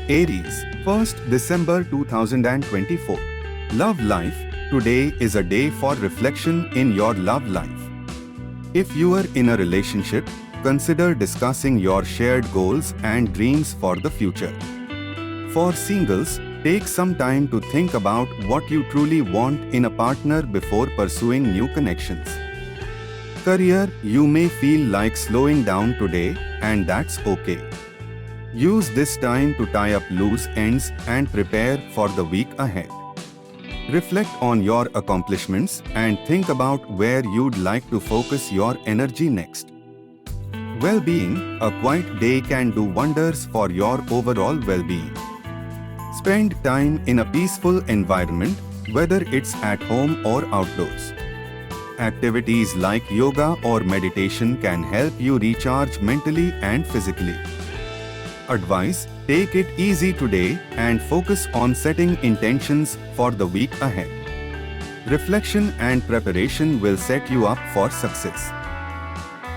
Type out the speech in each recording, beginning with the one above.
Aries, 1st December 2024. Love life. Today is a day for reflection in your love life. If you are in a relationship, consider discussing your shared goals and dreams for the future. For singles, take some time to think about what you truly want in a partner before pursuing new connections. Career, you may feel like slowing down today, and that's okay. Use this time to tie up loose ends and prepare for the week ahead. Reflect on your accomplishments and think about where you'd like to focus your energy next. Well-being, a quiet day can do wonders for your overall well-being. Spend time in a peaceful environment, whether it's at home or outdoors. Activities like yoga or meditation can help you recharge mentally and physically. Advice: take it easy today and focus on setting intentions for the week ahead. Reflection and preparation will set you up for success.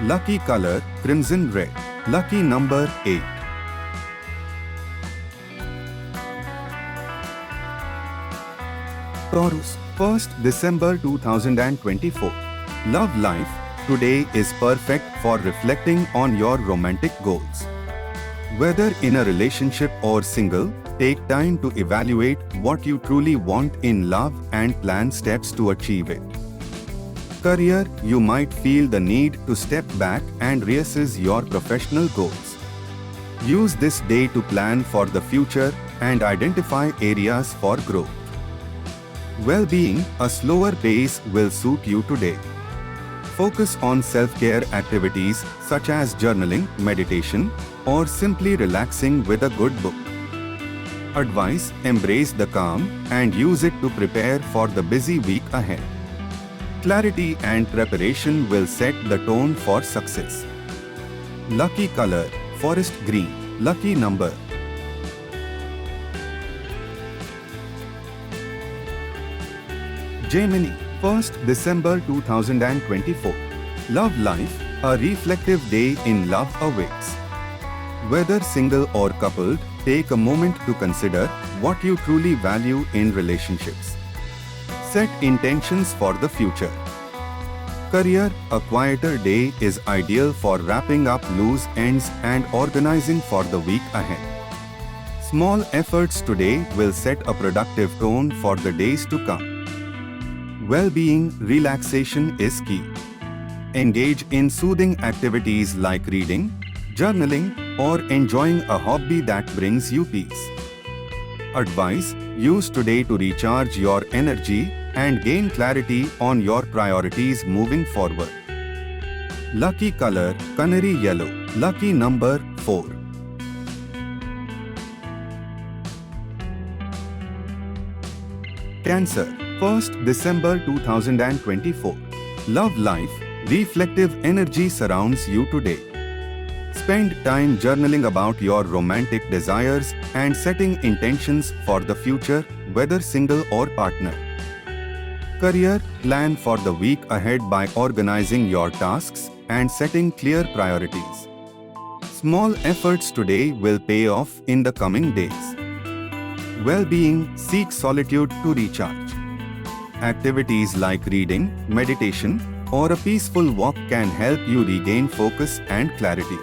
Lucky color: crimson red. Lucky number: 8. Taurus, 1st December 2024. Love life. Today is perfect for reflecting on your romantic goals. Whether in a relationship or single, take time to evaluate what you truly want in love and plan steps to achieve it. Career, you might feel the need to step back and reassess your professional goals. Use this day to plan for the future and identify areas for growth. Well-being, a slower pace will suit you today. Focus on self-care activities such as journaling, meditation, or simply relaxing with a good book. Advice: embrace the calm and use it to prepare for the busy week ahead. Clarity and preparation will set the tone for success. Lucky color: forest green. Lucky number: 9. Gemini, 1st December 2024. Love life, a reflective day in love awaits. Whether single or coupled, take a moment to consider what you truly value in relationships. Set intentions for the future. Career, a quieter day is ideal for wrapping up loose ends and organizing for the week ahead. Small efforts today will set a productive tone for the days to come. Well-being, relaxation is key. Engage in soothing activities like reading, journaling, or enjoying a hobby that brings you peace. Advice: use today to recharge your energy and gain clarity on your priorities moving forward. Lucky color: canary yellow. Lucky number: 4. Cancer, 1st December 2024. Love life, reflective energy surrounds you today. Spend time journaling about your romantic desires and setting intentions for the future, whether single or partner. Career, plan for the week ahead by organizing your tasks and setting clear priorities. Small efforts today will pay off in the coming days. Well-being, seek solitude to recharge. Activities like reading, meditation, or a peaceful walk can help you regain focus and clarity.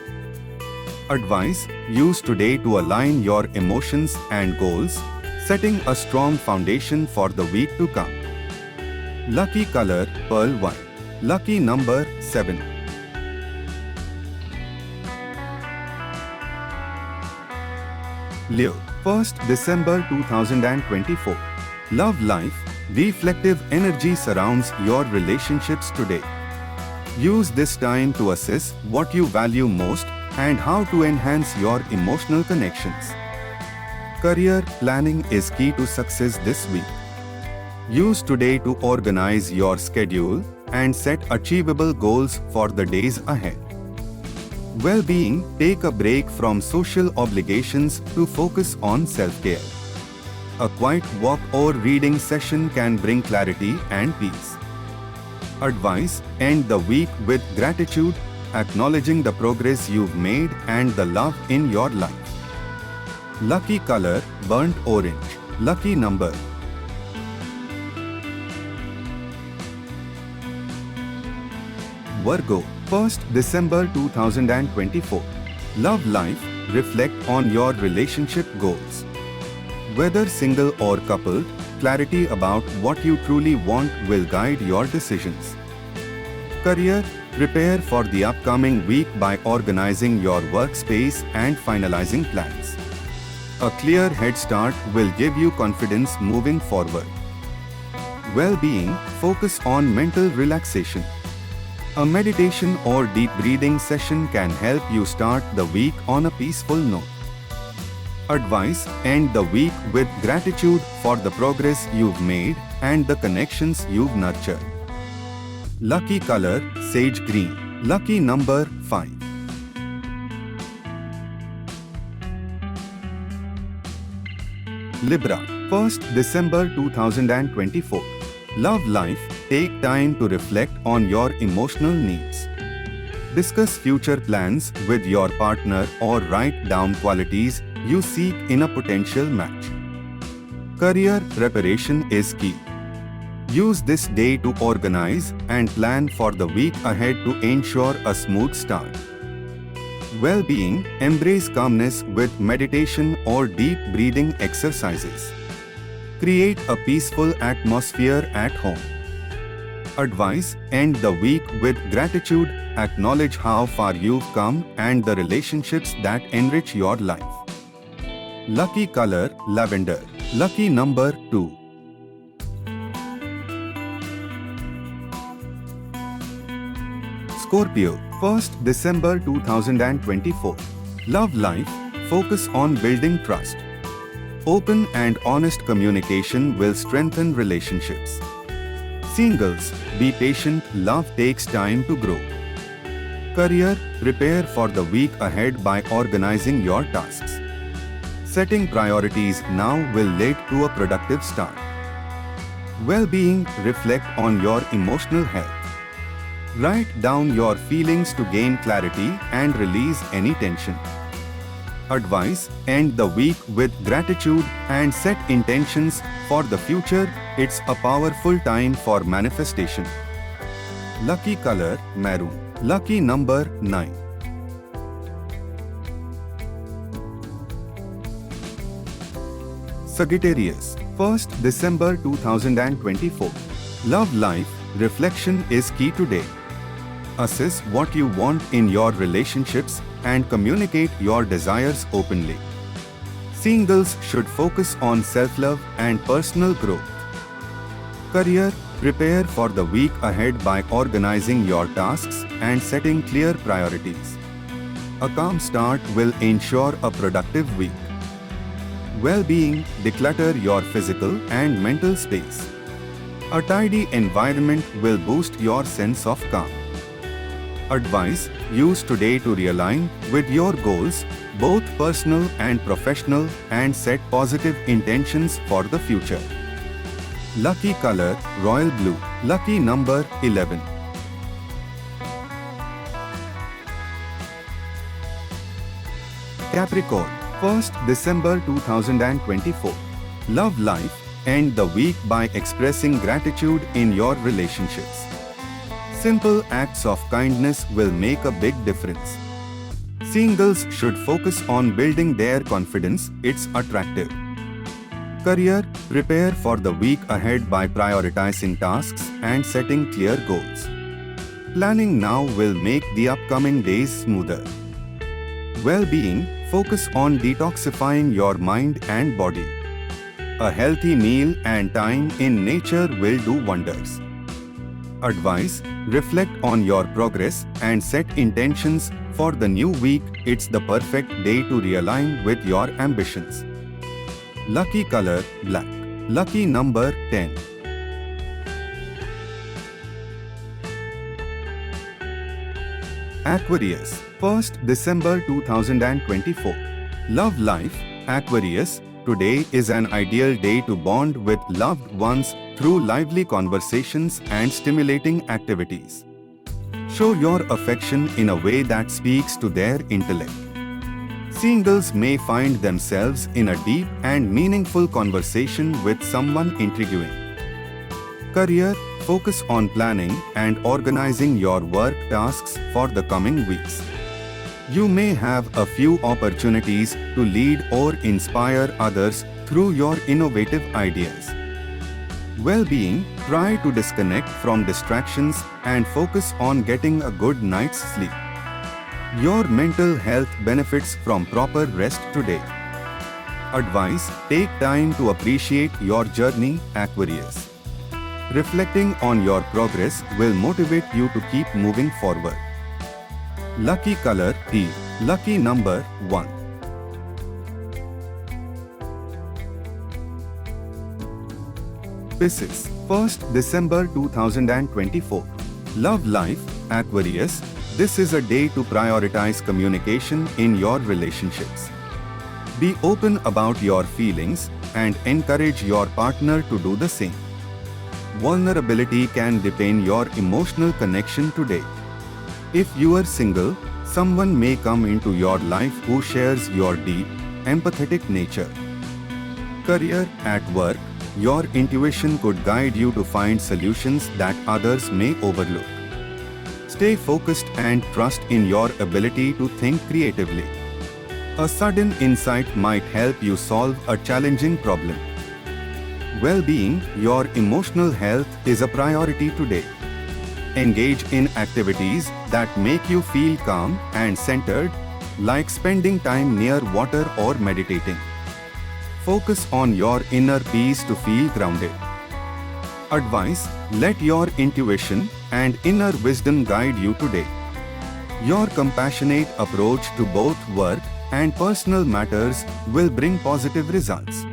Advice: use today to align your emotions and goals, setting a strong foundation for the week to come. Lucky color: pearl white. Lucky number: 7. Leo, 1st December 2024. Love life, reflective energy surrounds your relationships today. Use this time to assess what you value most and how to enhance your emotional connections. Career, planning is key to success this week. Use today to organize your schedule and set achievable goals for the days ahead. Well-being, take a break from social obligations to focus on self-care. A quiet walk or reading session can bring clarity and peace. Advice: end the week with gratitude, acknowledging the progress you've made and the love in your life. Lucky color, burnt orange. Lucky number, Virgo, 1st December 2024. Love life, reflect on your relationship goals. Whether single or coupled, clarity about what you truly want will guide your decisions. Career, prepare for the upcoming week by organizing your workspace and finalizing plans. A clear head start will give you confidence moving forward. Well-being, focus on mental relaxation. A meditation or deep breathing session can help you start the week on a peaceful note. Advice, end the week with gratitude for the progress you've made and the connections you've nurtured. Lucky color, sage green. Lucky number, 5. Libra, 1st December 2024. Love life, take time to reflect on your emotional needs. Discuss future plans with your partner or write down qualities you seek in a potential match. Career preparation is key. Use this day to organize and plan for the week ahead to ensure a smooth start. Well-being, embrace calmness with meditation or deep breathing exercises. Create a peaceful atmosphere at home. Advice, end the week with gratitude, acknowledge how far you've come and the relationships that enrich your life. Lucky color, lavender. Lucky number, 2. Scorpio, 1st December 2024. Love life, focus on building trust. Open and honest communication will strengthen relationships. Singles, be patient, love takes time to grow. Career, prepare for the week ahead by organizing your tasks. Setting priorities now will lead to a productive start. Well-being, reflect on your emotional health. Write down your feelings to gain clarity and release any tension. Advice, end the week with gratitude and set intentions for the future. It's a powerful time for manifestation. Lucky color, maroon. Lucky number, 9. Sagittarius, 1st December 2024. Love life, reflection is key today. Assess what you want in your relationships and communicate your desires openly. Singles should focus on self-love and personal growth. Career, prepare for the week ahead by organizing your tasks and setting clear priorities. A calm start will ensure a productive week. Well-being, declutter your physical and mental space. A tidy environment will boost your sense of calm. Advice, use today to realign with your goals, both personal and professional, and set positive intentions for the future. Lucky color, royal blue. Lucky number, 11. Capricorn, 1st December 2024. Love life, end the week by expressing gratitude in your relationships. Simple acts of kindness will make a big difference. Singles should focus on building their confidence, it's attractive. Career, prepare for the week ahead by prioritizing tasks and setting clear goals. Planning now will make the upcoming days smoother. Well-being, focus on detoxifying your mind and body. A healthy meal and time in nature will do wonders. Advice, reflect on your progress and set intentions for the new week. It's the perfect day to realign with your ambitions. Lucky color, black. Lucky number, 10. Aquarius, 1st December 2024. Love life, Aquarius. Today is an ideal day to bond with loved ones through lively conversations and stimulating activities. Show your affection in a way that speaks to their intellect. Singles may find themselves in a deep and meaningful conversation with someone intriguing. Career, focus on planning and organizing your work tasks for the coming weeks. You may have a few opportunities to lead or inspire others through your innovative ideas. Well-being, try to disconnect from distractions and focus on getting a good night's sleep. Your mental health benefits from proper rest today. Advice, take time to appreciate your journey, Aquarius. Reflecting on your progress will motivate you to keep moving forward. Lucky color, teal. Lucky number, 1. Pisces, 1st December 2024. Love life, Aquarius. This is a day to prioritize communication in your relationships. Be open about your feelings and encourage your partner to do the same. Vulnerability can deepen your emotional connection today. If you are single, someone may come into your life who shares your deep, empathetic nature. Career, at work, your intuition could guide you to find solutions that others may overlook. Stay focused and trust in your ability to think creatively. A sudden insight might help you solve a challenging problem. Well-being, your emotional health is a priority today. Engage in activities that make you feel calm and centered, like spending time near water or meditating. Focus on your inner peace to feel grounded. Advice, let your intuition and inner wisdom guide you today. Your compassionate approach to both work and personal matters will bring positive results.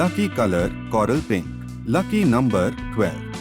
Lucky color, coral pink. Lucky number, 12.